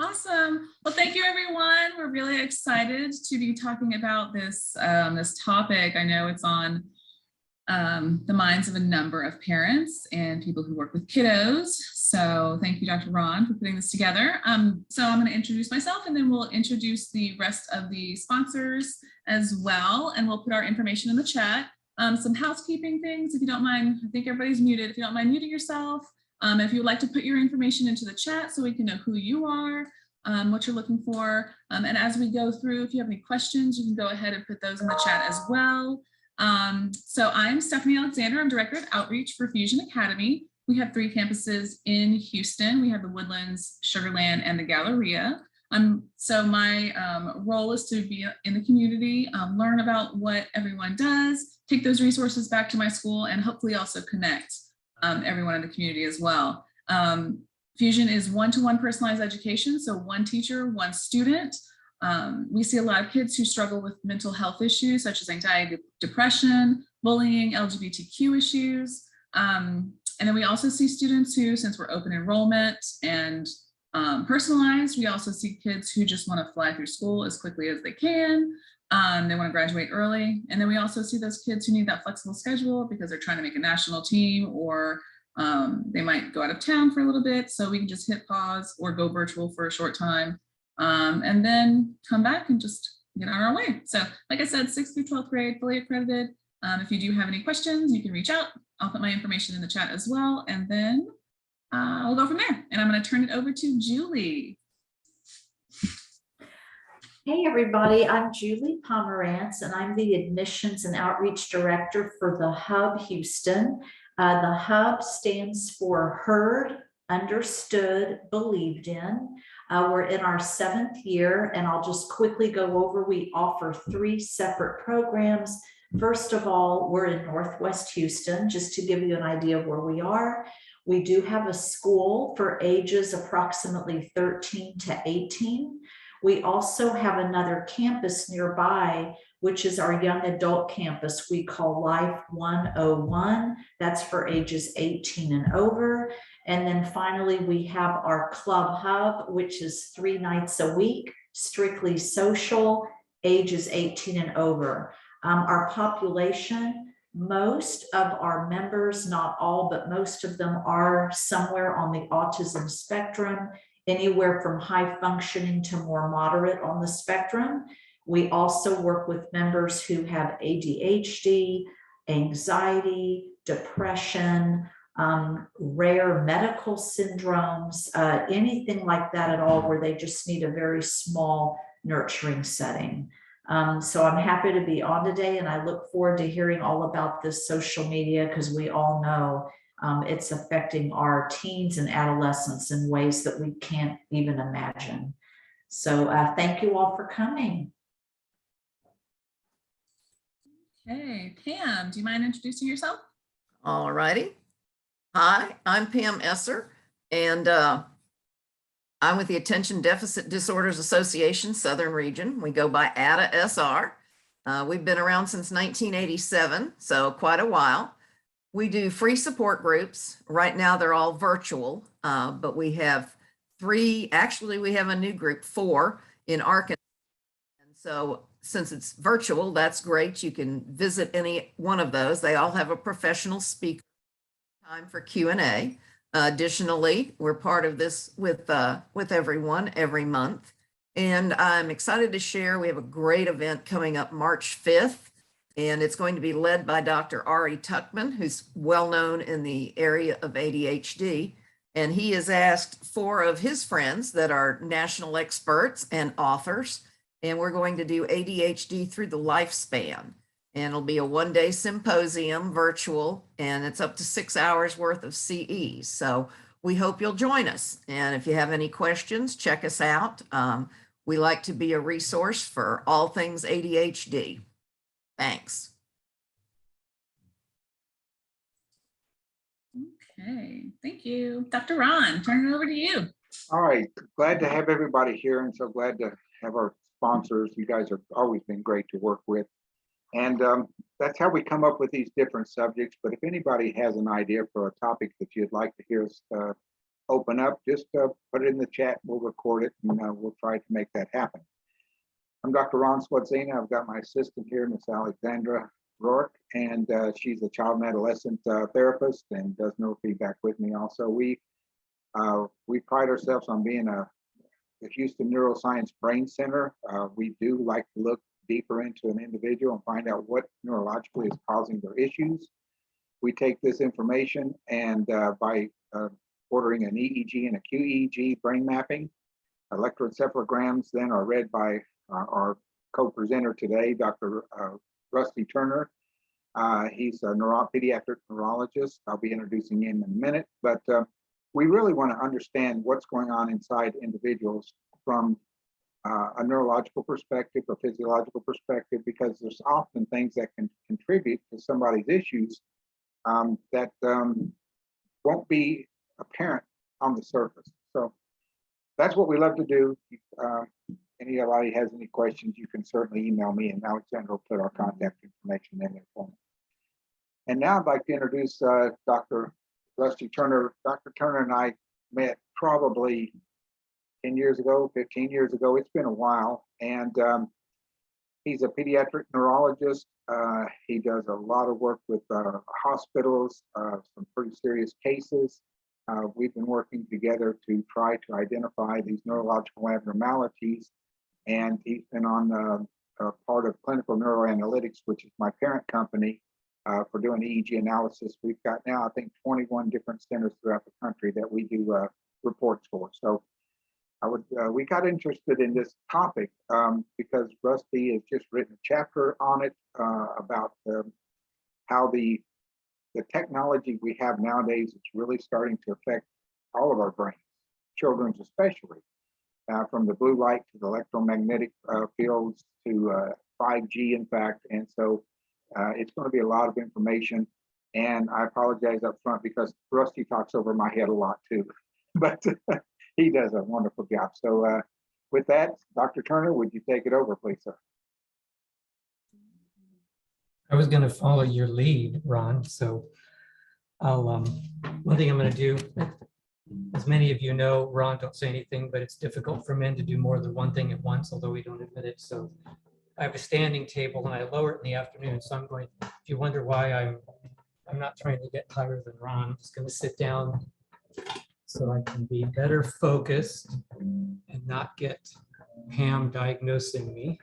Awesome. Well, thank you, everyone. We're really excited to be talking about this, this topic. I know it's on the minds of a number of parents and people who work with kiddos. So thank you, Dr. Ron, for putting this together. So I'm going to introduce myself, and then we'll introduce the rest of the sponsors as well. And we'll put our information in the chat. Some housekeeping things, if you don't mind. I think everybody's muted. If you don't mind muting yourself. If you would like to put your information into the chat so we can know who you are, what you're looking for. And as we go through, if you have any questions, you can go ahead and put those in the chat as well. So I'm Stephanie Alexander. I'm Director of Outreach for Fusion Academy. We have 3 campuses in Houston. We have the Woodlands, Sugarland, and the Galleria. So my role is to be in the community, learn about what everyone does, take those resources back to my school, and hopefully also connect everyone in the community as well. Fusion is one-to-one personalized education, so one teacher, one student. We see a lot of kids who struggle with mental health issues such as anxiety, depression, bullying, LGBTQ issues. And then we also see students who, since we're open enrollment and personalized, we also see kids who just want to fly through school as quickly as they can. They want to graduate early. And then we also see those kids who need that flexible schedule because they're trying to make a national team, or they might go out of town for a little bit. So we can just hit pause or go virtual for a short time and then come back and just get on our way. So like I said, 6th through 12th grade, fully accredited. If you do have any questions, you can reach out. I'll put my information in the chat as well. And then we'll go from there. And I'm going to turn it over to Julie. Hey everybody, I'm Julie Pomerantz, and I'm the Admissions and Outreach Director for the Hub Houston. The Hub stands for Heard, Understood, Believed in. We're in our 7th year, and I'll just quickly go over. We offer 3 separate programs. First of all, we're in Northwest Houston, just to give you an idea of where we are. We do have a school for ages approximately 13 to 18. We also have another campus nearby, which is our young adult campus we call Life 101. That's for ages 18 and over. And then finally, we have our Club Hub, which is 3 nights a week, strictly social, ages 18 and over. Our population, most of our members, not all, but most of them are somewhere on the autism spectrum, anywhere from high functioning to more moderate on the spectrum. We also work with members who have ADHD, anxiety, depression, rare medical syndromes, anything like that at all, where they just need a very small nurturing setting. So I'm happy to be on today, and I look forward to hearing all about this social media, because we all know it's affecting our teens and adolescents in ways that we can't even imagine. So thank you all for coming. Okay, Pam, do you mind introducing yourself? All righty. Hi, I'm Pam Esser, and I'm with the Attention Deficit Disorders Association, Southern Region. We go by ADA SR. We've been around since 1987, so quite a while. We do free support groups. Right now, they're all virtual, but we have 3, actually, we have a new group, 4 in Arkansas. And so since it's virtual, that's great. You can visit any one of those. They all have a professional speaker, time for Q&A. Additionally, we're part of this with everyone every month. And I'm excited to share, we have a great event coming up March 5th. And it's going to be led by Dr. Ari Tuckman, who's well known in the area of ADHD. And he has asked 4 of his friends that are national experts and authors. And we're going to do ADHD through the lifespan. And it'll be a 1-day symposium, virtual, and it's up to 6 hours worth of CE. So we hope you'll join us. And if you have any questions, check us out. We like to be a resource for all things ADHD. Thanks. Okay, thank you. Dr. Ron, turn it over to you. All right, glad to have everybody here, and so glad to have our sponsors. You guys have always been great to work with. And that's how we come up with these different subjects. But if anybody has an idea for a topic that you'd like to hear us open up, just put it in the chat. We'll record it and we'll try to make that happen. I'm Dr. Ron Swatzina. I've got my assistant here, Miss Alexandra Rourke, and she's a child and adolescent therapist and does neurofeedback with me also. We pride ourselves on being the Houston Neuroscience Brain Center. We do like to look deeper into an individual and find out what neurologically is causing their issues. We take this information and by ordering an EEG and a QEEG brain mapping, electroencephalograms then are read by our co-presenter today, Dr. Rusty Turner. He's a pediatric neurologist. I'll be introducing him in a minute, but we really want to understand what's going on inside individuals from a neurological perspective, a physiological perspective, because there's often things that can contribute to somebody's issues that won't be apparent on the surface. So that's what we love to do. Anybody has any questions, you can certainly email me, and Alexandra will put our contact information in there for me. And now I'd like to introduce Dr. Rusty Turner. Dr. Turner and I met probably 10 years ago, 15 years ago. It's been a while. And he's a pediatric neurologist. He does a lot of work with hospitals, some pretty serious cases. We've been working together to try to identify these neurological abnormalities. And he's been on part of Clinical Neuroanalytics, which is my parent company, for doing EEG analysis. We've got now, I think, 21 different centers throughout the country that we do reports for. So we got interested in this topic because Rusty has just written a chapter on it about how the technology we have nowadays is really starting to affect all of our brains, children's especially, from the blue light to the electromagnetic fields to 5G, in fact. And so it's going to be a lot of information. And I apologize up front because Rusty talks over my head a lot too, but he does a wonderful job. So with that, Dr. Turner, would you take it over, please, sir? I was going to follow your lead, Ron. So I'll, one thing I'm going to do, as many of you know, Ron, don't say anything, but it's difficult for men to do more than one thing at once, although we don't admit it. So I have a standing table and I lower it in the afternoon. So I'm going, if you wonder why I'm not trying to get higher than Ron, I'm just going to sit down so I can be better focused and not get Pam diagnosing me.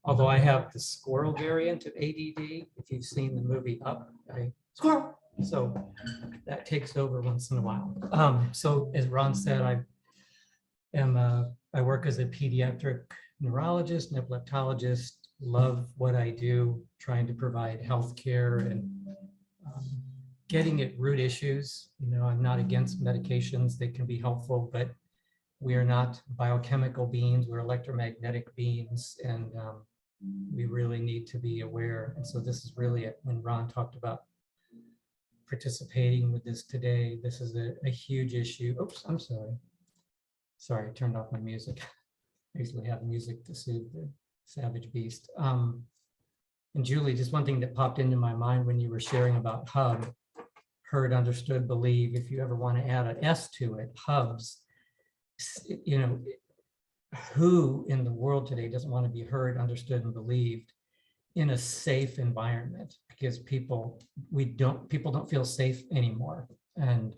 Although I have the squirrel variant of ADD, if you've seen the movie Up, squirrel. So that takes over once in a while. So as Ron said, I work as a pediatric neurologist and epileptologist, love what I do, trying to provide healthcare and getting at root issues. You know, I'm not against medications, they can be helpful, but we are not biochemical beings, we're electromagnetic beings, and we really need to be aware. And so this is really when Ron talked about participating with this today, this is a huge issue. Oops, I'm sorry. Sorry, I turned off my music. I usually have music to soothe the savage beast. And Julie, just one thing that popped into my mind when you were sharing about hub, heard, understood, believe. If you ever want to add an S to it, hubs, you know, who in the world today doesn't want to be heard, understood, and believed in a safe environment? Because people don't feel safe anymore, and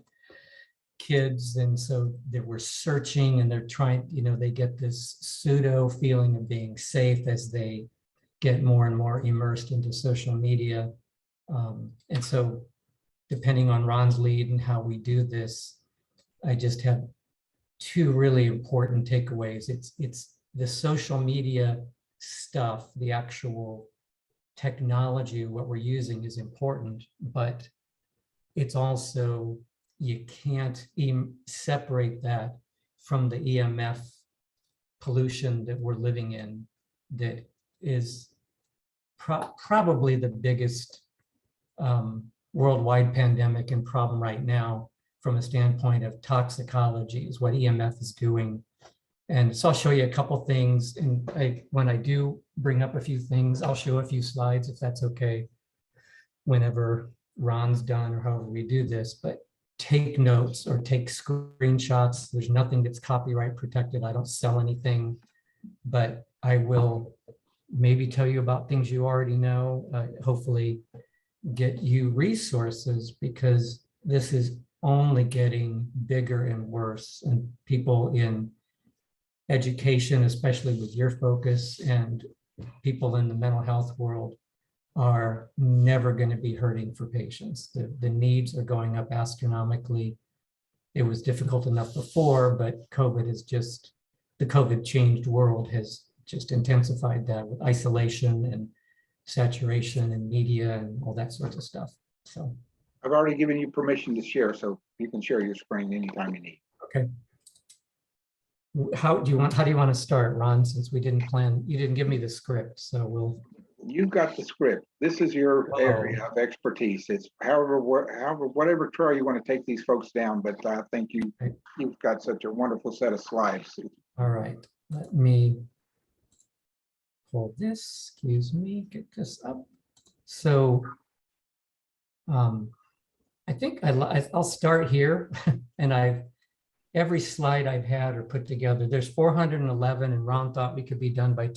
kids, and so they were searching and they're trying, you know, they get this pseudo feeling of being safe as they get more and more immersed into social media. And so depending on Ron's lead and how we do this, I just have two really important takeaways. It's the social media stuff, the actual technology, what we're using is important, but it's also, you can't even separate that from the EMF pollution that we're living in, that is probably the biggest worldwide pandemic and problem right now from a standpoint of toxicology, is what EMF is doing. And so I'll show you a couple things. And when I do bring up a few things, I'll show a few slides if that's okay, whenever Ron's done or however we do this. But take notes or take screenshots. There's nothing that's copyright protected. I don't sell anything, but I will maybe tell you about things you already know, hopefully get you resources, because this is only getting bigger and worse. And people in education, especially with your focus, and people in the mental health world are never going to be hurting for patients. The needs are going up astronomically. It was difficult enough before, but COVID is just, the COVID changed world has just intensified that with isolation and saturation and media and all that sorts of stuff. So I've already given you permission to share, so you can share your screen anytime you need. okay. How do you want to start, Ron, since we didn't plan, you didn't give me the script, so we'll. You've got the script. This is your area of expertise. It's however, whatever trail you want to take these folks down, but I think you've got such a wonderful set of slides. All right, let me pull this, excuse me, get this up. So I think I'll start here, and every slide I've had or put together, there's 411, and Ron thought we could be done by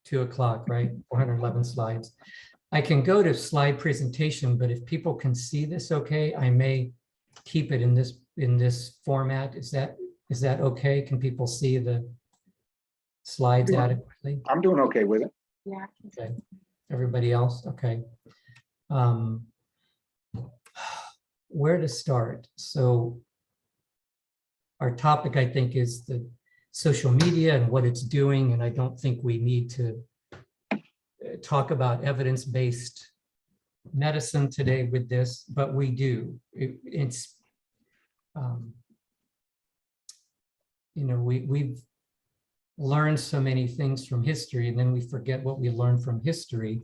2 o'clock, right? 411 slides. I can go to slide presentation, but if people can see this okay, I may keep it in this format. Is that okay? Can people see the slides adequately? I'm doing okay with it. Yeah. Okay. Everybody else? Okay. Where to start? So our topic, I think, is the social media and what it's doing. And I don't think we need to talk about evidence-based medicine today with this, but we do. We've learned so many things from history, and then we forget what we learned from history.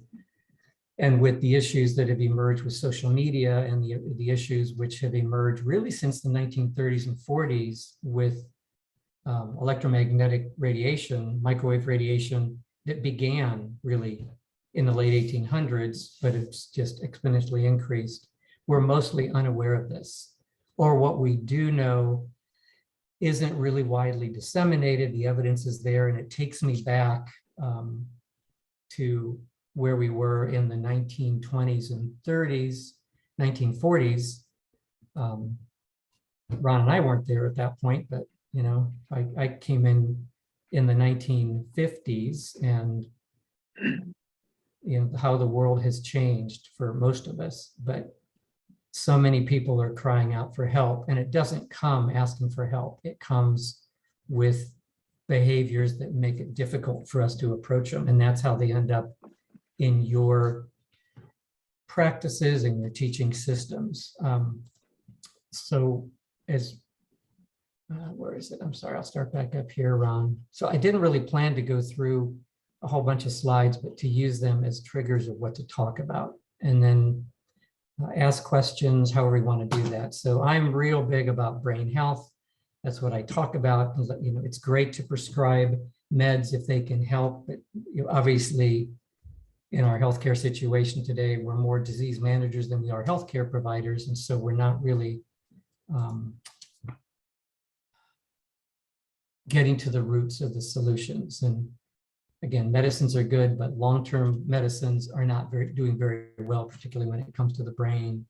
And with the issues that have emerged with social media and the issues which have emerged really since the 1930s and 40s with electromagnetic radiation, microwave radiation, that began really in the late 1800s, but it's just exponentially increased. We're mostly unaware of this, or what we do know isn't really widely disseminated. The evidence is there, and it takes me back to where we were in the 1920s and 30s, 1940s. Ron and I weren't there at that point, but I came in the 1950s, and how the world has changed for most of us. But so many people are crying out for help, and it doesn't come asking for help. It comes with behaviors that make it difficult for us to approach them, and that's how they end up in your practices and your teaching systems. So where is it? I'm sorry, I'll start back up here, Ron. So I didn't really plan to go through a whole bunch of slides, but to use them as triggers of what to talk about, and then ask questions, however you want to do that. So I'm real big about brain health. That's what I talk about. It's great to prescribe meds if they can help, but obviously, in our healthcare situation today, we're more disease managers than we are healthcare providers. And so we're not really getting to the roots of the solutions. And again, medicines are good, but long-term medicines are not doing very well, particularly when it comes to the brain.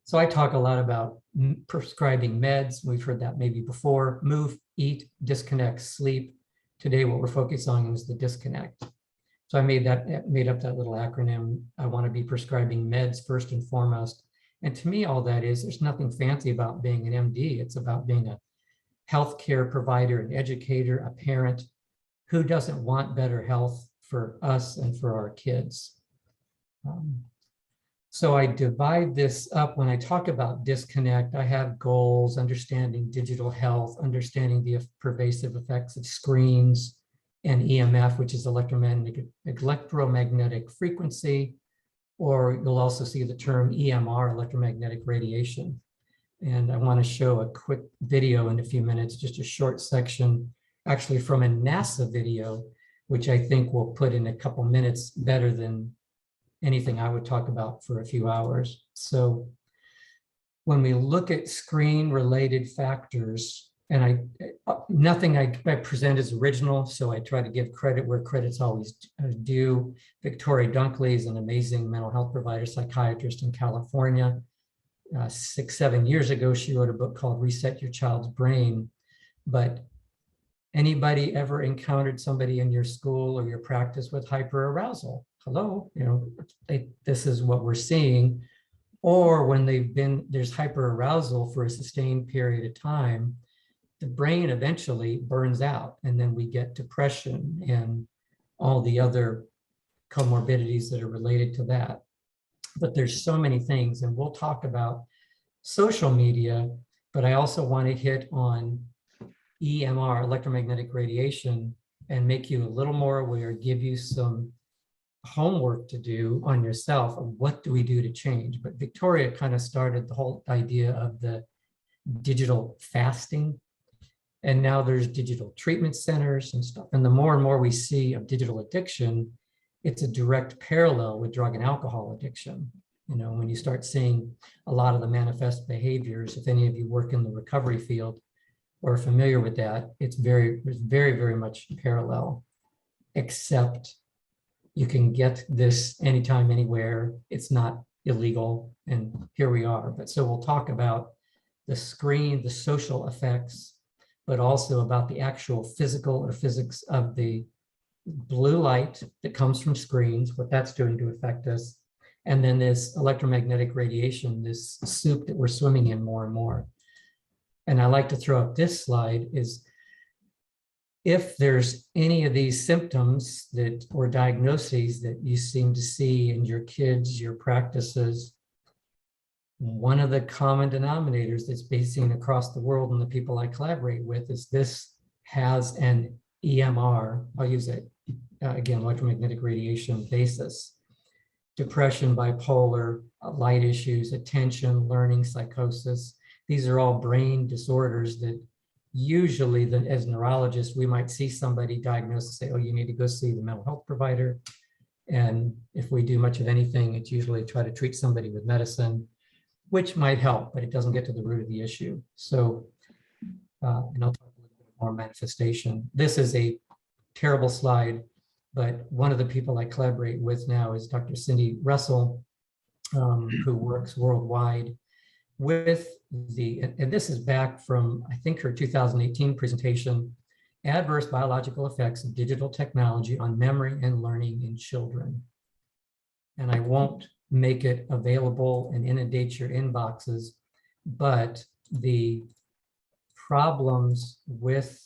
So I talk a lot about prescribing meds. We've heard that maybe before. Move, eat, disconnect, sleep. Today, what we're focused on is the disconnect. So I made up that little acronym. I want to be prescribing meds first and foremost. And to me, all that is, there's nothing fancy about being an MD. It's about being a healthcare provider, an educator, a parent. Who doesn't want better health for us and for our kids? So I divide this up. When I talk about disconnect, I have goals, understanding digital health, understanding the pervasive effects of screens, and EMF, which is electromagnetic frequency, or you'll also see the term EMR, electromagnetic radiation. And I want to show a quick video in a few minutes, just a short section actually from a NASA video, which I think we'll put in a couple minutes better than anything I would talk about for a few hours. So when we look at screen-related factors, and nothing I present is original, so I try to give credit where credit's always due. Victoria Dunkley is an amazing mental health provider, psychiatrist in California. 6-7 years ago, she wrote a book called Reset Your Child's Brain. But anybody ever encountered somebody in your school or your practice with hyperarousal? Hello, this is what we're seeing. Or when there's hyperarousal for a sustained period of time, the brain eventually burns out, and then we get depression and all the other comorbidities that are related to that. But there's so many things, and we'll talk about social media, but I also want to hit on EMR, electromagnetic radiation, and make you a little more aware, give you some homework to do on yourself of what do we do to change. But Victoria kind of started the whole idea of the digital fasting. And now there's digital treatment centers and stuff. And the more and more we see of digital addiction, it's a direct parallel with drug and alcohol addiction. When you start seeing a lot of the manifest behaviors, if any of you work in the recovery field or are familiar with that, it's very, very much parallel, except you can get this anytime, anywhere. It's not illegal, and here we are. But so we'll talk about the screen, the social effects, but also about the actual physical or physics of the blue light that comes from screens, what that's doing to affect us. And then this electromagnetic radiation, this soup that we're swimming in more and more. And I like to throw up this slide is, if there's any of these symptoms or diagnoses that you seem to see in your kids, your practices, one of the common denominators that's being seen across the world and the people I collaborate with is this has an EMR, I'll use it again, electromagnetic radiation basis. Depression, bipolar, light issues, attention, learning, psychosis. These are all brain disorders that usually, as neurologists, we might see somebody diagnosed and say, oh, you need to go see the mental health provider. And if we do much of anything, it's usually try to treat somebody with medicine, which might help, but it doesn't get to the root of the issue. So, and I'll talk a little bit more manifestation. This is a terrible slide, but one of the people I collaborate with now is Dr. Cindy Russell, who works worldwide with and this is back from, I think, her 2018 presentation, Adverse Biological Effects of Digital Technology on Memory and Learning in Children. And I won't make it available and inundate your inboxes, but the problems with,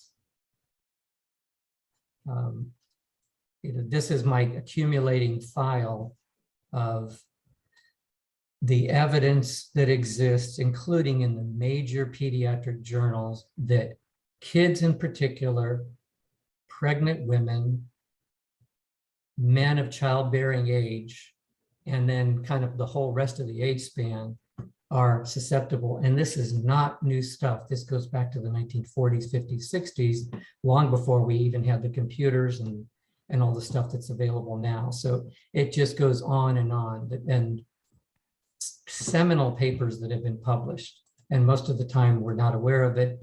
this is my accumulating file of the evidence that exists, including in the major pediatric journals, that kids in particular, pregnant women, men of childbearing age, and then kind of the whole rest of the age span are susceptible. And this is not new stuff. This goes back to the 1940s, 50s, 60s, long before we even had the computers and all the stuff that's available now. So it just goes on. And seminal papers that have been published. And most of the time we're not aware of it.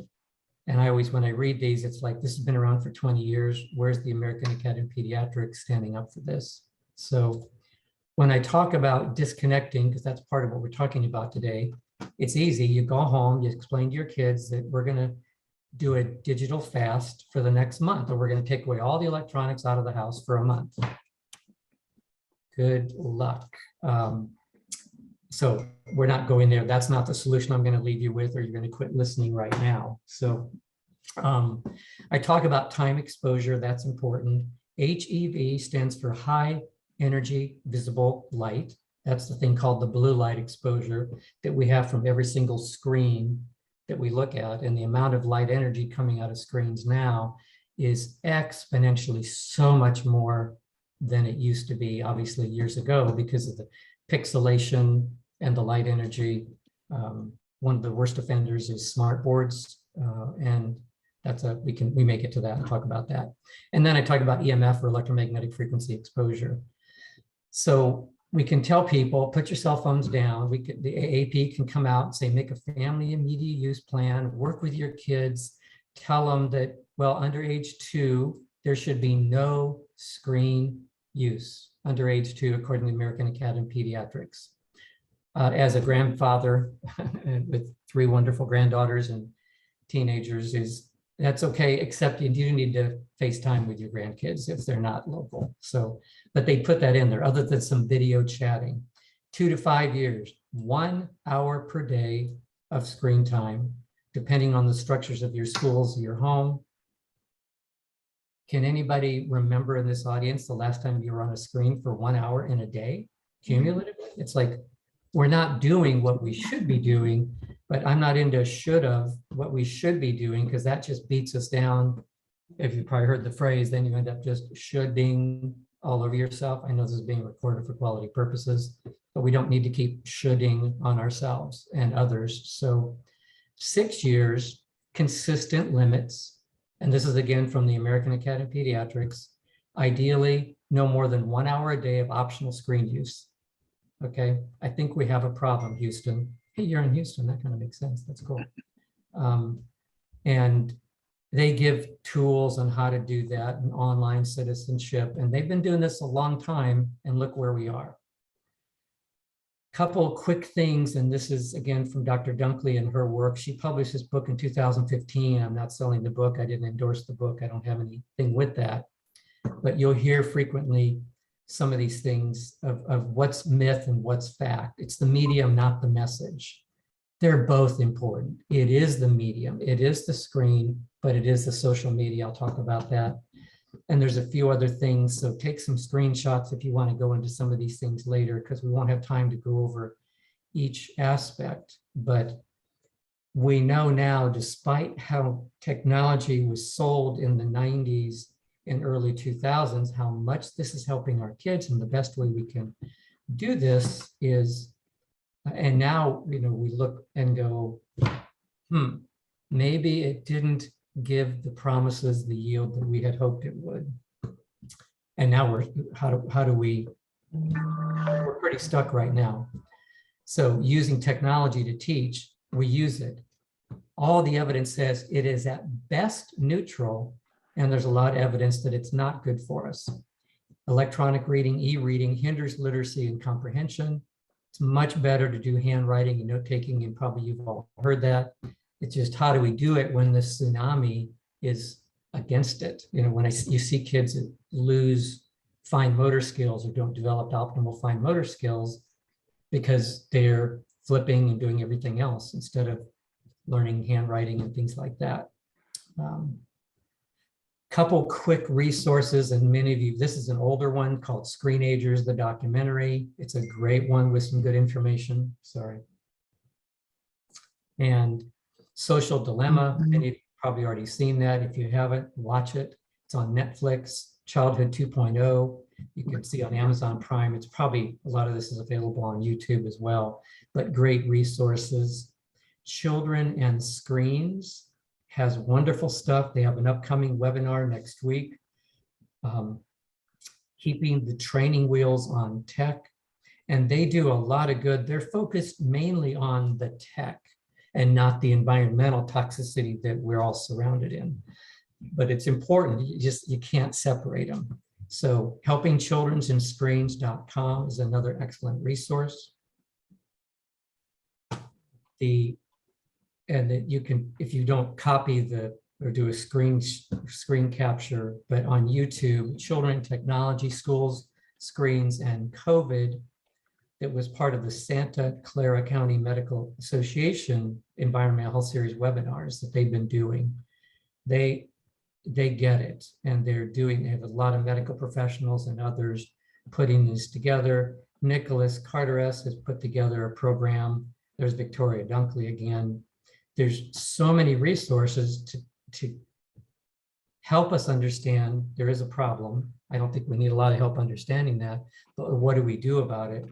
And I always, when I read these, it's like, this has been around for 20 years. Where's the American Academy of Pediatrics standing up for this? So when I talk about disconnecting, because that's part of what we're talking about today, it's easy. You go home, you explain to your kids that we're going to do a digital fast for the next month, or we're going to take away all the electronics out of the house for a month. Good luck. So we're not going there. That's not the solution I'm going to leave you with, or you're going to quit listening right now. So I talk about time exposure. That's important. HEV stands for high energy visible light. That's the thing called the blue light exposure that we have from every single screen that we look at. And the amount of light energy coming out of screens now is exponentially so much more than it used to be, obviously, years ago, because of the pixelation and the light energy. One of the worst offenders is smart boards and we may get to that and talk about that. And then I talk about EMF, or electromagnetic frequency exposure. So we can tell people, put your cell phones down. The AAP can come out and say, make a family and media use plan, work with your kids, tell them that, well, under age 2, there should be no screen use under age 2, according to the American Academy of Pediatrics. As a grandfather with 3 wonderful granddaughters and teenagers, that's okay, except you do need to FaceTime with your grandkids if they're not local. So, but they put that in there, other than some video chatting. 2 to 5 years, 1 hour per day of screen time, depending on the structures of your schools, your home. Can anybody remember in this audience the last time you were on a screen for 1 hour in a day, cumulatively? It's like, we're not doing what we should be doing, but I'm not into should have, what we should be doing, because that just beats us down. If you probably heard the phrase, then you end up just shoulding all over yourself. I know this is being recorded for quality purposes, but we don't need to keep shoulding on ourselves and others. So 6 years, consistent limits. And this is again from the American Academy of Pediatrics. Ideally, no more than 1 hour a day of optional screen use. Okay, I think we have a problem, Houston. Hey, you're in Houston, that kind of makes sense, that's cool. And they give tools on how to do that and online citizenship. And they've been doing this a long time, and look where we are. Couple quick things, and this is again from Dr. Dunkley and her work. She published this book in 2015. I'm not selling the book, I didn't endorse the book, I don't have anything with that. But you'll hear frequently some of these things of what's myth and what's fact. It's the medium, not the message. They're both important. It is the medium, it is the screen, but it is the social media. I'll talk about that. And there's a few other things. So take some screenshots if you want to go into some of these things later, because we won't have time to go over each aspect. But we know now, despite how technology was sold in the 90s and early 2000s, how much this is helping our kids. And the best way we can do this is, and now, we look and go, maybe it didn't give the promises, the yield that we had hoped it would. And now we're pretty stuck right now. So using technology to teach, we use it. All the evidence says it is at best neutral, and there's a lot of evidence that it's not good for us. Electronic reading, e-reading hinders literacy and comprehension. It's much better to do handwriting and note-taking, and probably you've all heard that. It's just, how do we do it when the tsunami is against it? When you see kids that lose fine motor skills or don't develop optimal fine motor skills because they're flipping and doing everything else instead of learning handwriting and things like that. Couple quick resources, and many of you, this is an older one called Screenagers, the documentary. It's a great one with some good information, sorry. And Social Dilemma, many of you probably already seen that. If you haven't, watch it. It's on Netflix. Childhood 2.0, you can see on Amazon Prime. It's probably, a lot of this is available on YouTube as well, but great resources. Children and Screens has wonderful stuff. They have an upcoming webinar next week. Keeping the training wheels on tech. And they do a lot of good. They're focused mainly on the tech and not the environmental toxicity that we're all surrounded in. But it's important, you can't separate them. So helpingchildrensandscreens.com is another excellent resource. And that you can, if you don't copy or do a screen capture, but on YouTube, Children in Technology, Schools, Screens, and COVID, that was part of the Santa Clara County Medical Association Environmental Health Series webinars that they've been doing. They get it, and they have a lot of medical professionals and others putting this together. Nicholas Carteres has put together a program. There's Victoria Dunkley again. There's so many resources to help us understand there is a problem. I don't think we need a lot of help understanding that, but what do we do about it?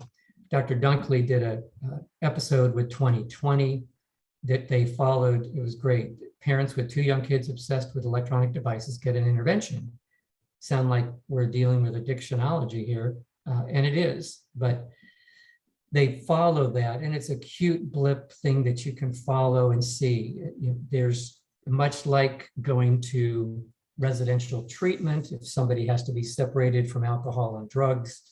Dr. Dunkley did an episode with 2020 that they followed. It was great. Parents with 2 young kids obsessed with electronic devices get an intervention. Sound like we're dealing with addictionology here, and it is, but they follow that, and it's a cute blip thing that you can follow and see. There's much like going to residential treatment. If somebody has to be separated from alcohol and drugs,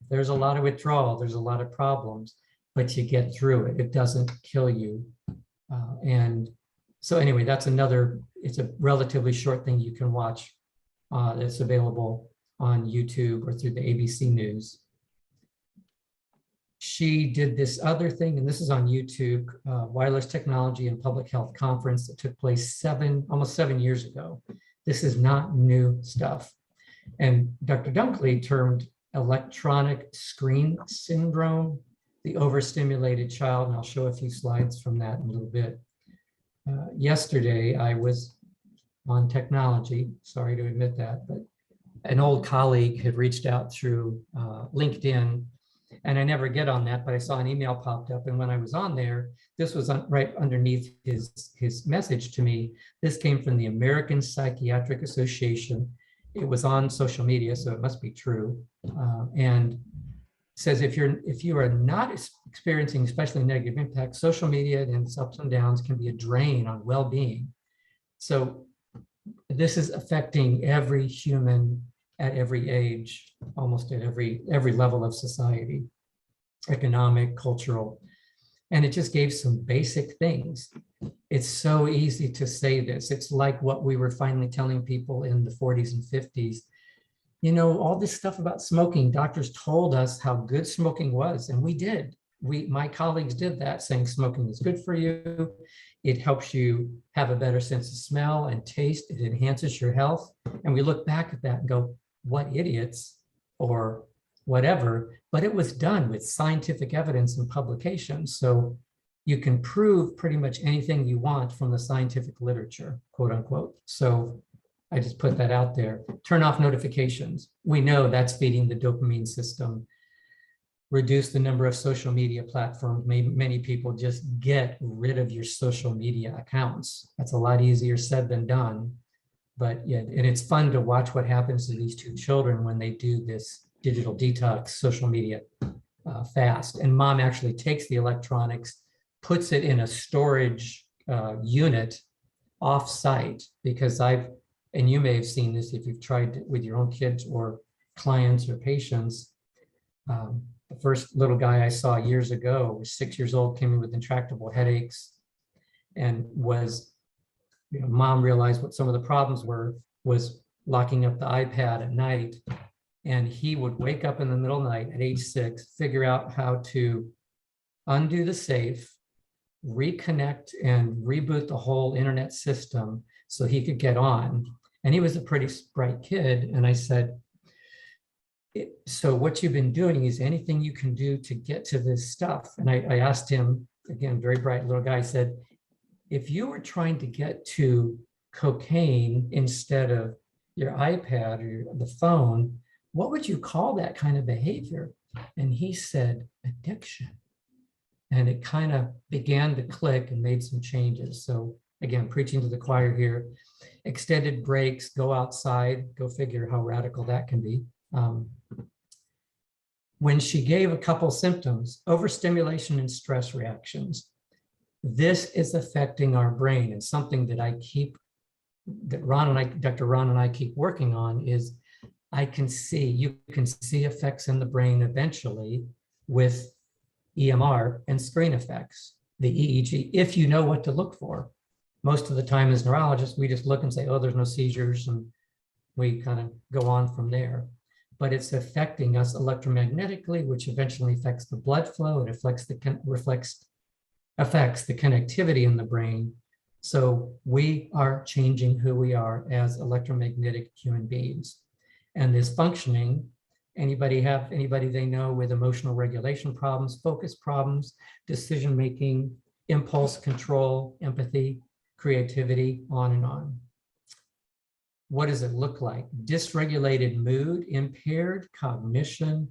there's a lot of withdrawal, there's a lot of problems, but you get through it. It doesn't kill you. And so anyway, that's another, it's a relatively short thing you can watch. That's available on YouTube or through the ABC News. She did this other thing, and this is on YouTube, Wireless Technology and Public Health Conference that took place almost 7 years ago. This is not new stuff. And Dr. Dunkley termed electronic screen syndrome the overstimulated child, and I'll show a few slides from that in a little bit. Yesterday, I was on technology, sorry to admit that, but an old colleague had reached out through LinkedIn, and I never get on that, but I saw an email popped up, and when I was on there, this was right underneath his message to me. This came from the American Psychiatric Association. It was on social media, so it must be true, and says if you are not experiencing especially negative impact, social media and its ups and downs can be a drain on well-being. So this is affecting every human at every age, almost at every level of society, economic, cultural. And it just gave some basic things. It's so easy to say this. It's like what we were finally telling people in the 40s and 50s. You know, all this stuff about smoking, doctors told us how good smoking was, and we did. My colleagues did that, saying smoking is good for you. It helps you have a better sense of smell and taste. It enhances your health. And we look back at that and go, what idiots, or whatever, but it was done with scientific evidence and publications. So you can prove pretty much anything you want from the scientific literature, quote unquote. So I just put that out there. Turn off notifications. We know that's feeding the dopamine system. Reduce the number of social media platforms. Many people just get rid of your social media accounts. That's a lot easier said than done. But yeah, and it's fun to watch what happens to these 2 children when they do this digital detox, social media fast. And mom actually takes the electronics, puts it in a storage unit off-site, because and you may have seen this if you've tried it with your own kids or clients or patients. The first little guy I saw years ago was 6 years old, came in with intractable headaches, and mom realized what some of the problems were, was locking up the iPad at night. And he would wake up in the middle of the night at age 6, figure out how to undo the safe, reconnect and reboot the whole internet system so he could get on. And he was a pretty bright kid. And I said, so what you've been doing is anything you can do to get to this stuff. And I asked him, again, very bright little guy, said, if you were trying to get to cocaine instead of your iPad or the phone, what would you call that kind of behavior? And he said, addiction. And it kind of began to click and made some changes. So again, preaching to the choir here, extended breaks, go outside, go figure how radical that can be. When she gave a couple symptoms, overstimulation and stress reactions, this is affecting our brain. And something that Dr. Ron and I keep working on is you can see effects in the brain eventually with EMR and screen effects, the EEG, if you know what to look for. Most of the time as neurologists, we just look and say, oh, there's no seizures, and we kind of go on from there. But it's affecting us electromagnetically, which eventually affects the blood flow. It affects the connectivity in the brain. So we are changing who we are as electromagnetic human beings. And this functioning, anybody they know with emotional regulation problems, focus problems, decision-making, impulse control, empathy, creativity, on and on. What does it look like? Dysregulated mood, impaired cognition,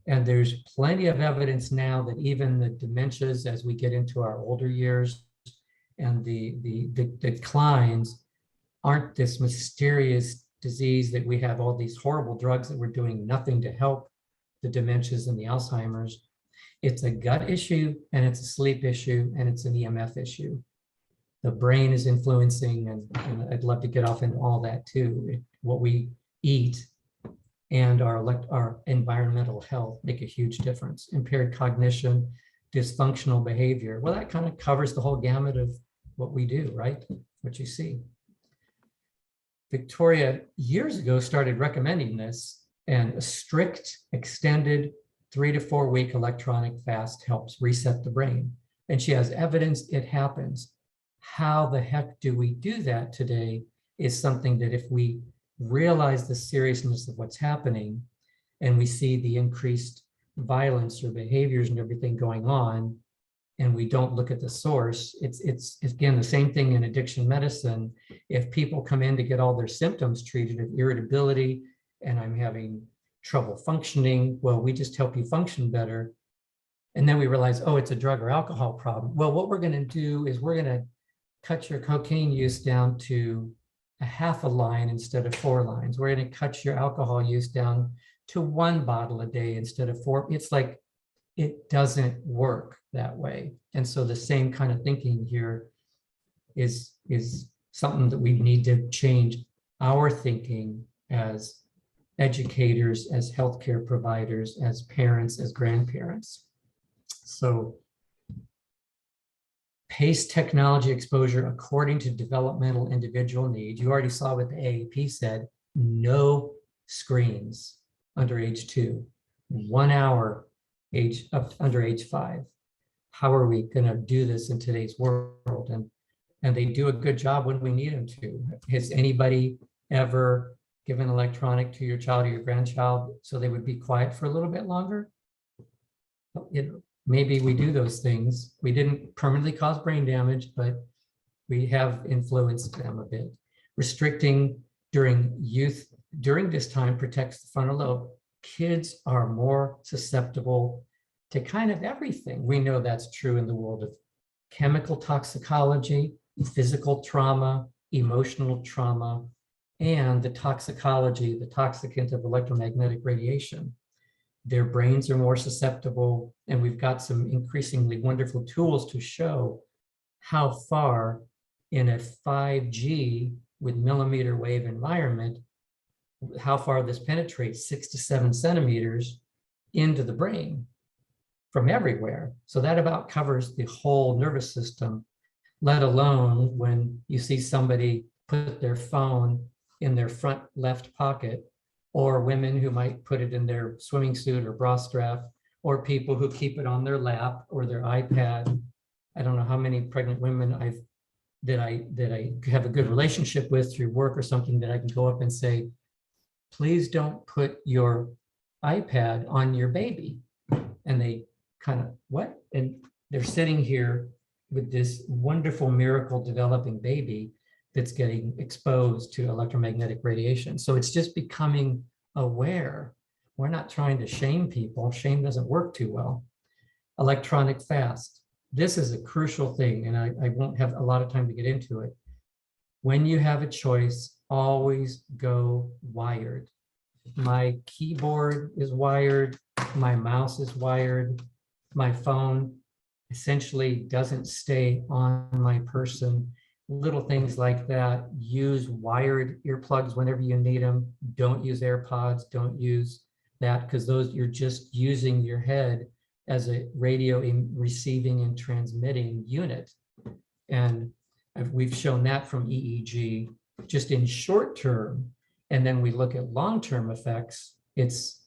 and there's plenty of evidence now that even the dementias as we get into our older years, and the declines aren't this mysterious disease that we have all these horrible drugs that we're doing nothing to help the dementias and the Alzheimer's. It's a gut issue, and it's a sleep issue, and it's an EMF issue. The brain is influencing, and I'd love to get off into all that too. What we eat and our environmental health make a huge difference. Impaired cognition, dysfunctional behavior. Well, that kind of covers the whole gamut of what we do, right? What you see. Victoria, years ago, started recommending this, and a strict, extended 3 to 4 week electronic fast helps reset the brain. And she has evidence it happens. How the heck do we do that today is something that if we realize the seriousness of what's happening and we see the increased violence or behaviors and everything going on, and we don't look at the source, it's again, the same thing in addiction medicine. If people come in to get all their symptoms treated of irritability and I'm having trouble functioning, well, we just help you function better. And then we realize, oh, it's a drug or alcohol problem. Well, what we're going to do is we're going to cut your cocaine use down to a half a line instead of 4 lines. We're going to cut your alcohol use down to 1 bottle a day instead of 4. It's like, it doesn't work that way. And so the same kind of thinking here is something that we need to change our thinking as educators, as healthcare providers, as parents, as grandparents. So pace technology exposure according to developmental individual needs. You already saw what the AAP said, no screens under age 2, 1 hour under age 5. How are we going to do this in today's world? And they do a good job when we need them to. Has anybody ever given electronic to your child or your grandchild so they would be quiet for a little bit longer? Maybe we do those things. We didn't permanently cause brain damage, but we have influenced them a bit. Restricting during this time protects the frontal lobe. Kids are more susceptible to kind of everything. We know that's true in the world of chemical toxicology, physical trauma, emotional trauma, and the toxicology, the toxicant of electromagnetic radiation. Their brains are more susceptible, and we've got some increasingly wonderful tools to show how far in a 5G with millimeter wave environment, how far this penetrates, 6 to 7 centimeters into the brain from everywhere. So that about covers the whole nervous system, let alone when you see somebody put their phone in their front left pocket, or women who might put it in their swimming suit or bra strap, or people who keep it on their lap or their iPad. I don't know how many pregnant women that I have a good relationship with through work or something that I can go up and say, please don't put your iPad on your baby. And they kind of, what? And they're sitting here with this wonderful miracle developing baby that's getting exposed to electromagnetic radiation. So it's just becoming aware. We're not trying to shame people. Shame doesn't work too well. Electronic fast. This is a crucial thing, and I won't have a lot of time to get into it. When you have a choice, always go wired. My keyboard is wired, my mouse is wired, my phone essentially doesn't stay on my person. Little things like that. Use wired earplugs whenever you need them. Don't use AirPods, don't use that, because those, you're just using your head as a radio receiving and transmitting unit. And we've shown that from EEG just in short term. And then we look at long-term effects. It's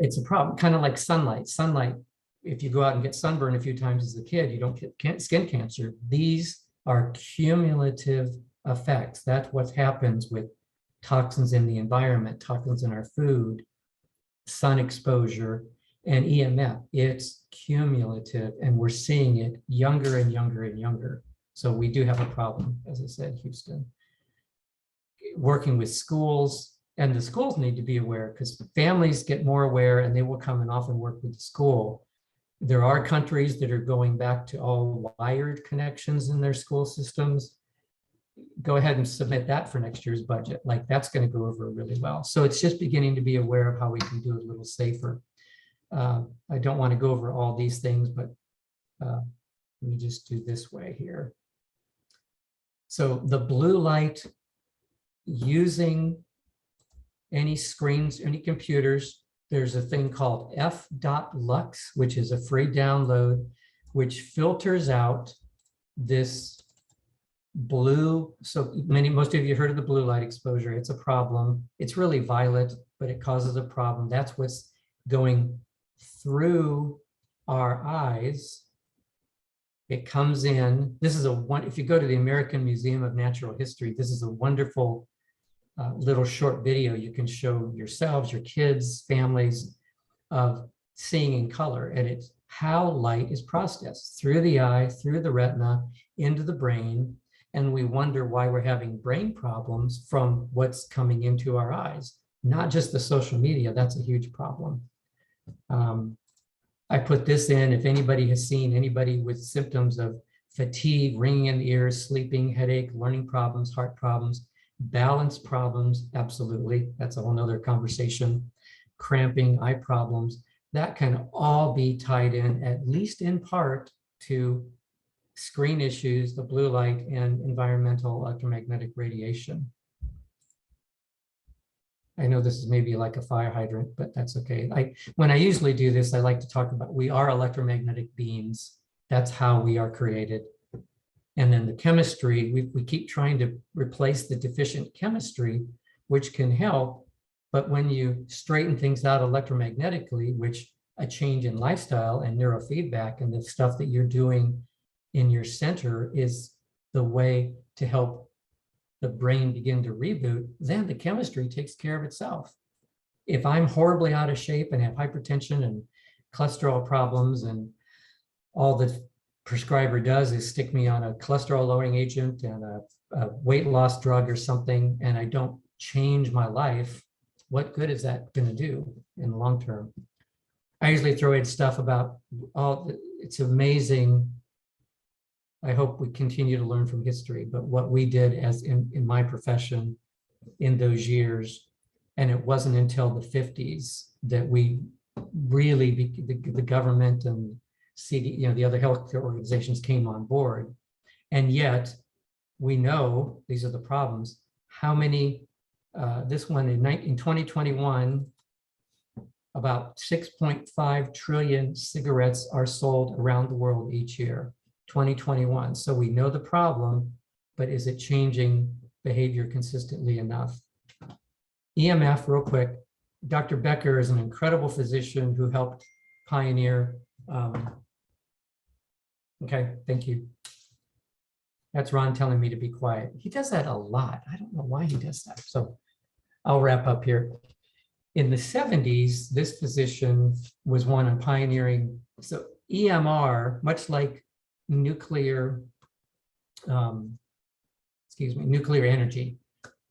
a problem, kind of like sunlight. Sunlight, if you go out and get sunburned a few times as a kid, you don't get skin cancer. These are cumulative effects. That's what happens with toxins in the environment, toxins in our food, sun exposure, and EMF. It's cumulative, and we're seeing it younger and younger and younger. So we do have a problem, as I said, Houston. Working with schools, and the schools need to be aware, because families get more aware and they will come and often work with the school. There are countries that are going back to all wired connections in their school systems. Go ahead and submit that for next year's budget. Like that's going to go over really well. So it's just beginning to be aware of how we can do it a little safer. I don't want to go over all these things, but let me just do this way here. So the blue light using any screens, any computers, there's a thing called f.lux, which is a free download, which filters out this blue. So most of you heard of the blue light exposure. It's a problem. It's really violet, but it causes a problem. That's what's going through our eyes. It comes in. This is if you go to the American Museum of Natural History, this is a wonderful little short video you can show yourselves, your kids, families, of seeing in color. And it's how light is processed through the eye, through the retina, into the brain. And we wonder why we're having brain problems from what's coming into our eyes, not just the social media. That's a huge problem. I put this in, if anybody has seen anybody with symptoms of fatigue, ringing in the ears, sleeping, headache, learning problems, heart problems, balance problems, absolutely. That's a whole nother conversation. Cramping, eye problems, that can all be tied in, at least in part, to screen issues, the blue light, and environmental electromagnetic radiation. I know this is maybe like a fire hydrant, but that's okay. When I usually do this, I like to talk about we are electromagnetic beings. That's how we are created. And then the chemistry, we keep trying to replace the deficient chemistry, which can help. But when you straighten things out electromagnetically, which a change in lifestyle and neurofeedback and the stuff that you're doing in your center is the way to help the brain begin to reboot, then the chemistry takes care of itself. If I'm horribly out of shape and have hypertension and cholesterol problems, and all the prescriber does is stick me on a cholesterol lowering agent and a weight loss drug or something, and I don't change my life, what good is that going to do in the long term? I usually throw in stuff about it's amazing. I hope we continue to learn from history, but what we did as in my profession in those years, and it wasn't until the 50s that we really, the government and CD, the other healthcare organizations came on board. And yet we know these are the problems. How many, this one in 2021, about 6.5 trillion cigarettes are sold around the world each year. 2021. So we know the problem, but is it changing behavior consistently enough? EMF, real quick. Dr. Becker is an incredible physician who helped pioneer. Okay, thank you. That's Ron telling me to be quiet. He does that a lot. I don't know why he does that. So I'll wrap up here. In the 70s, this physician was one on pioneering. So EMR, much like nuclear, nuclear energy,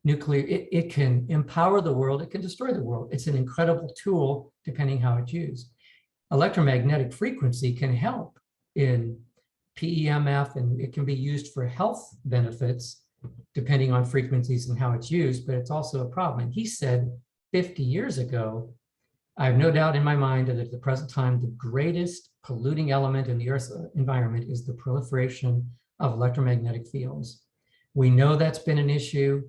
it can empower the world, it can destroy the world. It's an incredible tool depending how it's used. Electromagnetic frequency can help in PEMF, and it can be used for health benefits depending on frequencies and how it's used, but it's also a problem. And he said 50 years ago, I have no doubt in my mind that at the present time, the greatest polluting element in the Earth's environment is the proliferation of electromagnetic fields. We know that's been an issue.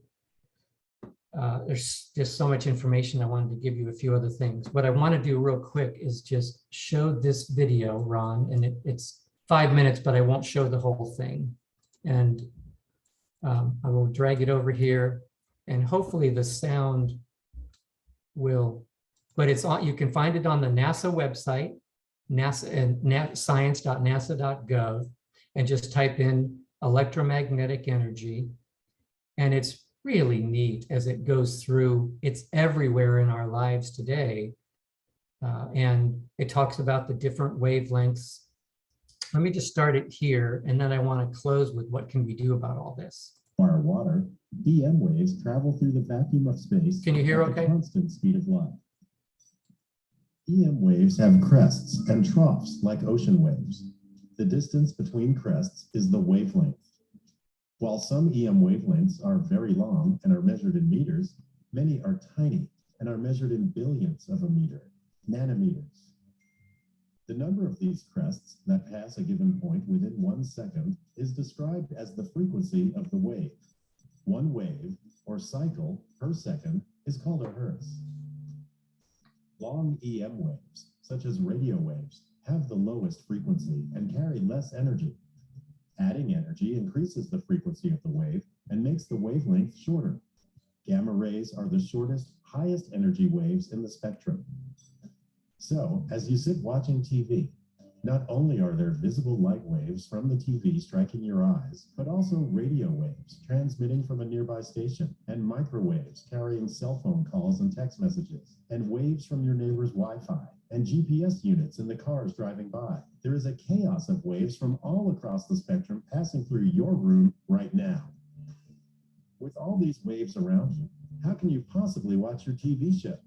There's just so much information. I wanted to give you a few other things. What I want to do real quick is just show this video, Ron, and it's 5 minutes, but I won't show the whole thing. And I will drag it over here, and hopefully the sound will, but it's on, you can find it on the NASA website, NASA and science.nasa.gov, and just type in electromagnetic energy. And it's really neat as it goes through. It's everywhere in our lives today. And it talks about the different wavelengths. Let me just start it here, and then I want to close with what can we do about all this. Our water, EM waves travel through the vacuum of space. Can you hear at the okay? constant speed of light. EM waves have crests and troughs like ocean waves. The distance between crests is the wavelength. While some EM wavelengths are very long and are measured in meters, many are tiny and are measured in billionths of a meter, nanometers. The number of these crests that pass a given point within 1 second is described as the frequency of the wave. One wave or cycle per second is called a hertz. Long EM waves, such as radio waves, have the lowest frequency and carry less energy. Adding energy increases the frequency of the wave and makes the wavelength shorter. Gamma rays are the shortest, highest energy waves in the spectrum. So, as you sit watching TV, not only are there visible light waves from the TV striking your eyes, but also radio waves transmitting from a nearby station, and microwaves carrying cell phone calls and text messages, and waves from your neighbor's Wi-Fi, and GPS units in the cars driving by. There is a chaos of waves from all across the spectrum passing through your room right now. With all these waves around you, how can you possibly watch your TV show?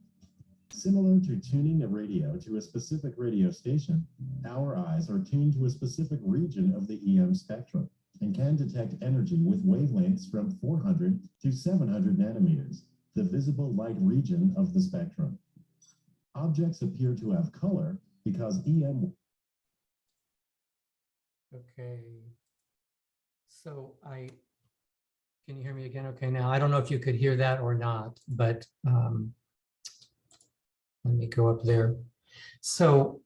Similar to tuning a radio to a specific radio station, our eyes are tuned to a specific region of the EM spectrum and can detect energy with wavelengths from 400 to 700 nanometers, the visible light region of the spectrum. Objects appear to have color because EM... Okay. So can you hear me again? Okay, now I don't know if you could hear that or not, but let me go up there. So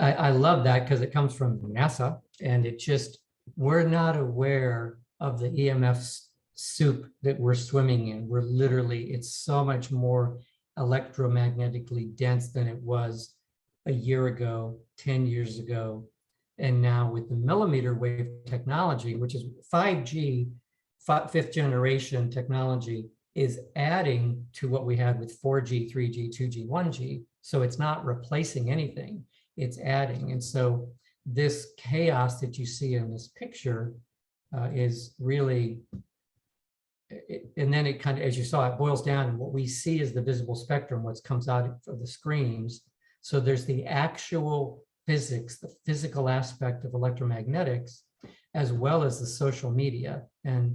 I love that because it comes from NASA, and we're not aware of the EMF soup that we're swimming in. It's so much more electromagnetically dense than it was a year ago, 10 years ago. And now with the millimeter wave technology, which is 5G, fifth generation technology, is adding to what we had with 4G, 3G, 2G, 1G. So it's not replacing anything, it's adding. And so this chaos that you see in this picture is really, and then it kind of, as you saw, it boils down, and what we see is the visible spectrum, what comes out of the screens. So there's the actual physics, the physical aspect of electromagnetics, as well as the social media. And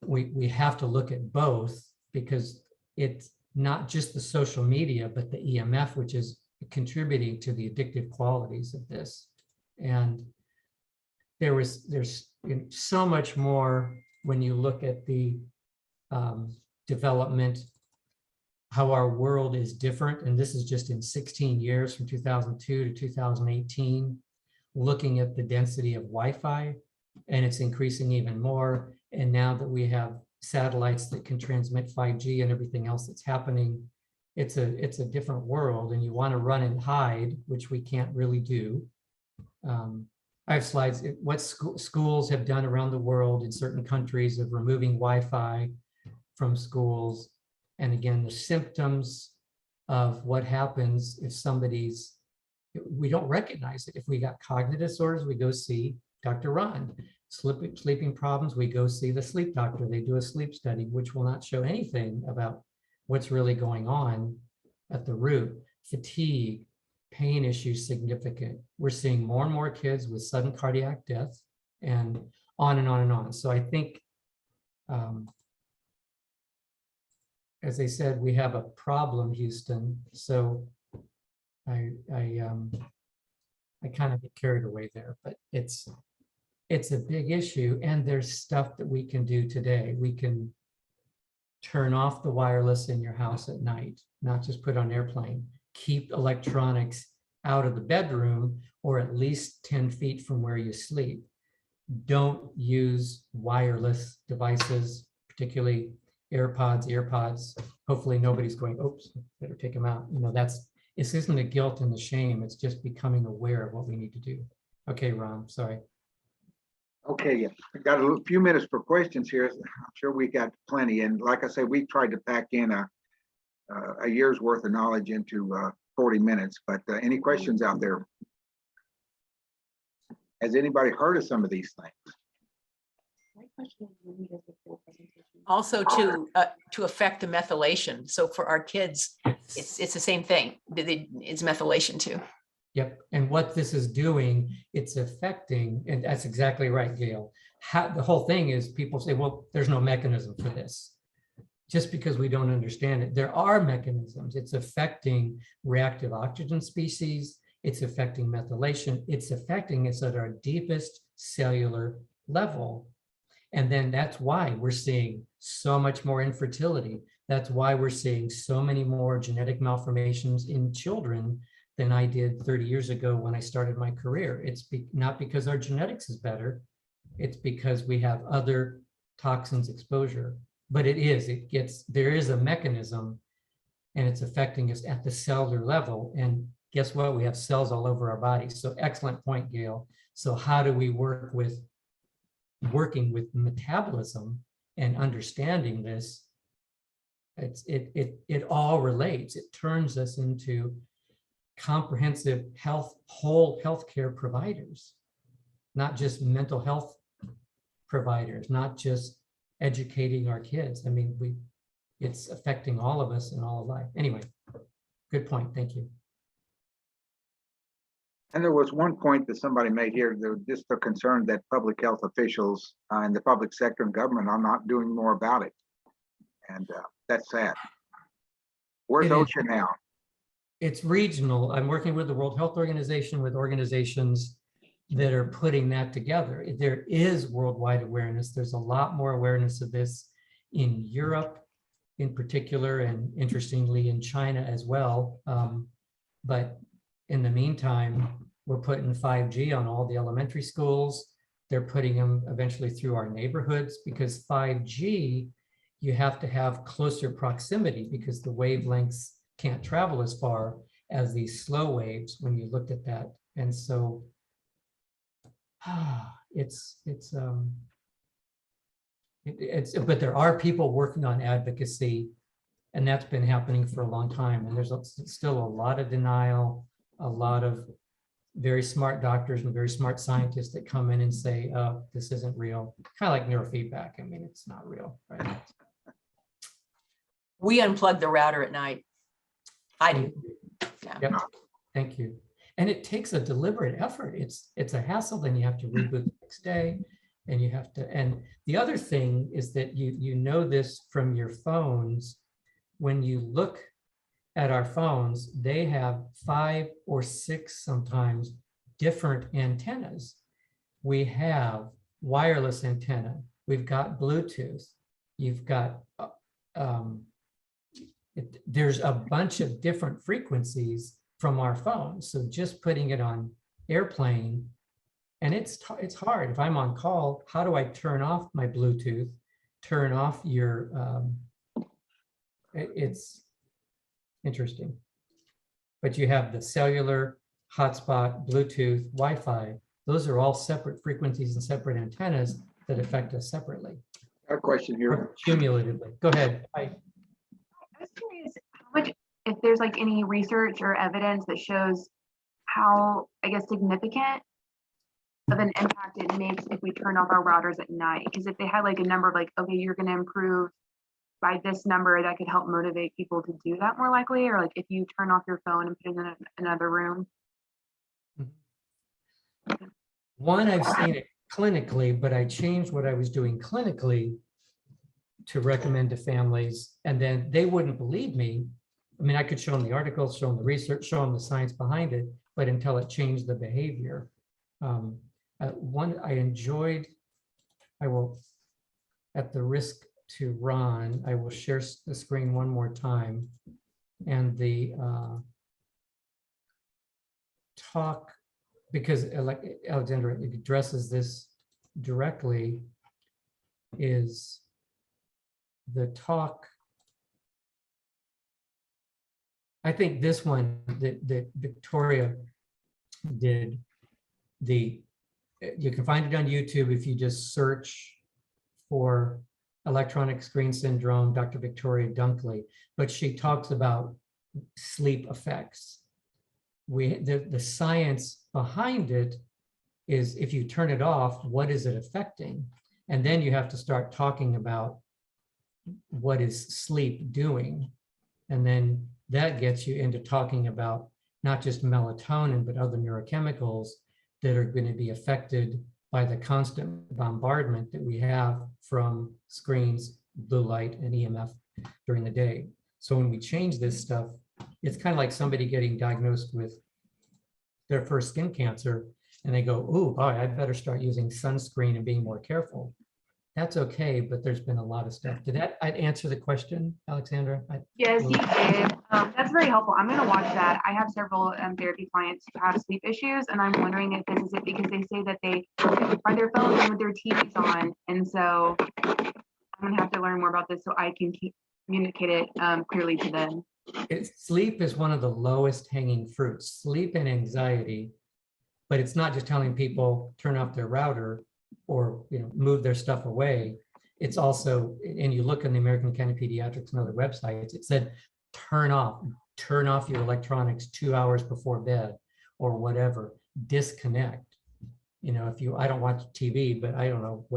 we have to look at both, because it's not just the social media, but the EMF, which is contributing to the addictive qualities of this. And there's so much more when you look at the development, how our world is different. And this is just in 16 years, from 2002 to 2018, looking at the density of Wi-Fi, and it's increasing even more. And now that we have satellites that can transmit 5G and everything else that's happening, it's a different world, and you want to run and hide, which we can't really do. I have slides, what schools have done around the world in certain countries of removing Wi-Fi from schools. And again, the symptoms of what happens if we don't recognize it. If we got cognitive disorders, we go see Dr. Ron. Sleeping problems, we go see the sleep doctor. They do a sleep study, which will not show anything about what's really going on at the root. Fatigue, pain issues significant. We're seeing more and more kids with sudden cardiac death, and on and on and on. So I think, as I said, we have a problem, Houston. So I kind of get carried away there, but it's a big issue, and there's stuff that we can do today. We can turn off the wireless in your house at night, not just put on airplane. Keep electronics out of the bedroom, or at least 10 feet from where you sleep. Don't use wireless devices, particularly AirPods. Hopefully nobody's going, oops, better take them out. This isn't the guilt and the shame. It's just becoming aware of what we need to do. Okay, Ron, sorry. Okay, yeah, I got a few minutes for questions here. I'm sure we got plenty. And like I said, we tried to pack in a year's worth of knowledge into 40 minutes, but any questions out there? Has anybody heard of some of these things? Also to affect the methylation. So for our kids, it's the same thing. It's methylation too. Yep. And what this is doing, it's affecting, and that's exactly right, Gail. The whole thing is people say, well, there's no mechanism for this. Just because we don't understand it, there are mechanisms. It's affecting reactive oxygen species. It's affecting methylation. It's affecting us at our deepest cellular level. And then that's why we're seeing so much more infertility. That's why we're seeing so many more genetic malformations in children than I did 30 years ago when I started my career. It's not because our genetics is better. It's because we have other toxins exposure. But there is a mechanism, and it's affecting us at the cellular level. And guess what? We have cells all over our bodies. So excellent point, Gail. So how do we working with metabolism and understanding this? It all relates. It turns us into comprehensive whole healthcare providers, not just mental health providers, not just educating our kids. I mean, it's affecting all of us in all of life. Anyway, good point. Thank you. And there was one point that somebody made here, just the concern that public health officials in the public sector and government are not doing more about it. And that's sad. Where's OSHA now? It's regional. I'm working with the World Health Organization, with organizations that are putting that together. There is worldwide awareness. There's a lot more awareness of this in Europe in particular, and interestingly in China as well. But in the meantime, we're putting 5G on all the elementary schools. They're putting them eventually through our neighborhoods, because 5G, you have to have closer proximity because the wavelengths can't travel as far as these slow waves when you looked at that. And so but there are people working on advocacy, and that's been happening for a long time. And there's still a lot of denial, a lot of very smart doctors and very smart scientists that come in and say, oh, this isn't real. Kind of like neurofeedback. I mean, it's not real, right? We unplug the router at night. I do. Yeah. Yep. Thank you. And it takes a deliberate effort. It's a hassle. Then you have to reboot the next day, and you have to. And the other thing is that you know this from your phones. When you look at our phones, they have 5 or 6 sometimes different antennas. We have wireless antenna. We've got Bluetooth. You've got there's a bunch of different frequencies from our phones. So just putting it on airplane, and it's hard. If I'm on call, how do I turn off my Bluetooth, turn off your, it's interesting. But you have the cellular, hotspot, Bluetooth, Wi-Fi. Those are all separate frequencies and separate antennas that affect us separately. Got a question here. Or cumulatively. Go ahead. I was curious how much, if there's like any research or evidence that shows how, I guess, significant of an impact it makes if we turn off our routers at night. Because if they had like a number of like, okay, you're going to improve by this number, that could help motivate people to do that more likely. Or like if you turn off your phone and put it in another room. One, I've seen it clinically, but I changed what I was doing clinically to recommend to families, and then they wouldn't believe me. I mean, I could show them the articles, show them the research, show them the science behind it, but until it changed the behavior. One I enjoyed, I will, at the risk to Ron, I will share the screen one more time. And the talk, because like Alexandra addresses this directly, is the talk. I think this one that Victoria did, you can find it on YouTube if you just search for electronic screen syndrome, Dr. Victoria Dunkley, but she talks about sleep effects. The science behind it is if you turn it off, what is it affecting? And then you have to start talking about what is sleep doing. And then that gets you into talking about not just melatonin, but other neurochemicals that are going to be affected by the constant bombardment that we have from screens, blue light, and EMF during the day. So when we change this stuff, it's kind of like somebody getting diagnosed with their first skin cancer, and they go, "Oh, boy, I better start using sunscreen and being more careful." That's okay, but there's been a lot of stuff. Did that answer the question, Alexandra? Yes, you did. That's very helpful. I'm gonna watch that. I have several therapy clients who have sleep issues, and I'm wondering if this is it because they say that they find their phones and with their TVs on, and so I'm gonna have to learn more about this so I can communicate it clearly to them. Sleep is one of the lowest hanging fruits. Sleep and anxiety, but it's not just telling people turn off their router or move their stuff away. It's also, and you look in the American Academy of Pediatrics and other websites, it said turn off your electronics 2 hours before bed or whatever. Disconnect. I don't watch TV, but I don't know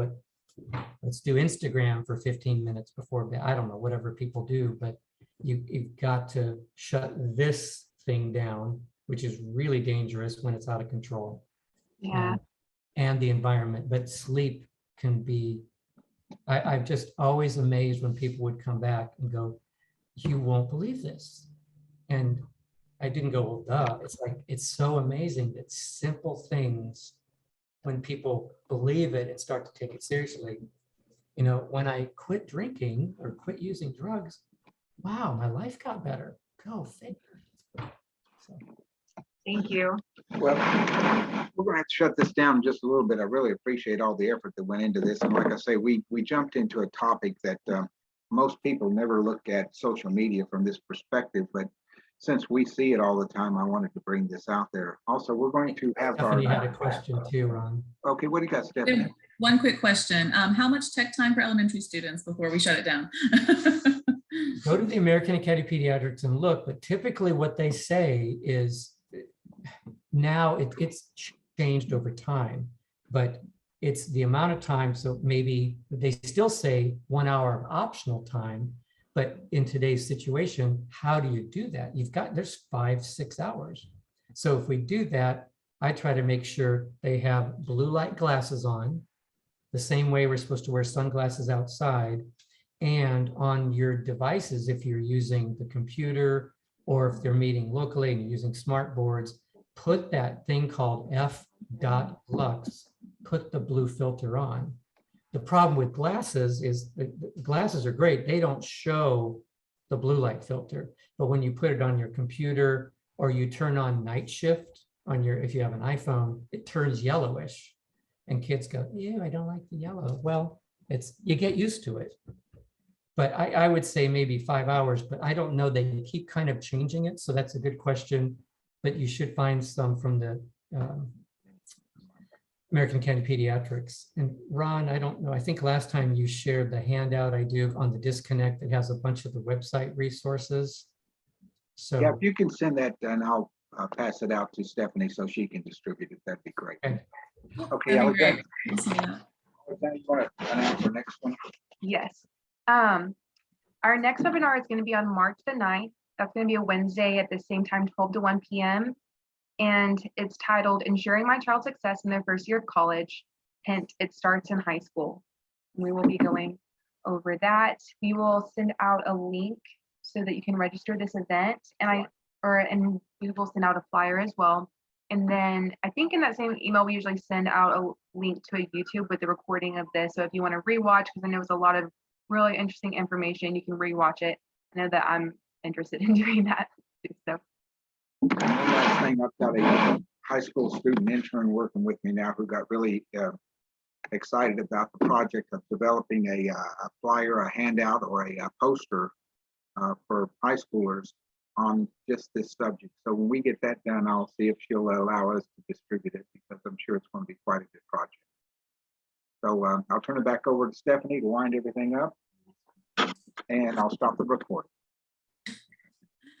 let's do Instagram for 15 minutes before bed. I don't know, whatever people do, but you've got to shut this thing down, which is really dangerous when it's out of control. Yeah. And the environment, but sleep can be, I'm just always amazed when people would come back and go, "You won't believe this." And I didn't go, "Well, duh." It's like, it's so amazing that simple things, when people believe it and start to take it seriously. When I quit drinking or quit using drugs, wow, my life got better. Go figure. So. Thank you. Well, we're going to have to shut this down just a little bit. I really appreciate all the effort that went into this. And like I say, we jumped into a topic that most people never look at social media from this perspective. But since we see it all the time, I wanted to bring this out there. Also, we're going to have Stephanie had a question too, Ron. Okay, what do you got, Stephanie? One quick question. How much tech time for elementary students before we shut it down? Go to the American Academy of Pediatrics and look, but typically what they say is now it's changed over time, but it's the amount of time. So maybe they still say 1 hour of optional time, but in today's situation, how do you do that? There's 5-6 hours. So if we do that, I try to make sure they have blue light glasses on, the same way we're supposed to wear sunglasses outside, and on your devices, if you're using the computer or if they're meeting locally and you're using smart boards, put that thing called f.lux, put the blue filter on. The problem with glasses is the glasses are great. They don't show the blue light filter, but when you put it on your computer or you turn on night shift on if you have an iPhone, it turns yellowish and kids go, "Ew, I don't like the yellow." Well, you get used to it. But I would say maybe 5 hours, but I don't know. They keep kind of changing it. So that's a good question, but you should find some from the American Academy of Pediatrics. And Ron, I don't know, I think last time you shared the handout I do on the disconnect that has a bunch of the website resources. So Yeah, if you can send that, and I'll pass it out to Stephanie so she can distribute it. That'd be great. Okay. Okay, That'd be great. Alexandra, We'll see that. you want to announce our next one? Yes. Our next webinar is going to be on March the 9th. That's going to be a Wednesday at the same time, 12 to 1 p.m. And it's titled Ensuring My Child's Success in Their First Year of College. Hint, it starts in high school. We will be going over that. We will send out a link so that you can register this event. And we will send out a flyer as well. And then I think in that same email, we usually send out a link to a YouTube with the recording of this. So if you want to rewatch, because I know it was a lot of really interesting information, you can rewatch it. I know that I'm interested in doing that too. So One last thing, I've got a high school student intern working with me now who got really excited about the project of developing a flyer, a handout, or a poster for high schoolers on just this subject. So when we get that done, I'll see if she'll allow us to distribute it, because I'm sure it's going to be quite a good project. So I'll turn it back over to Stephanie to wind everything up, and I'll stop the recording.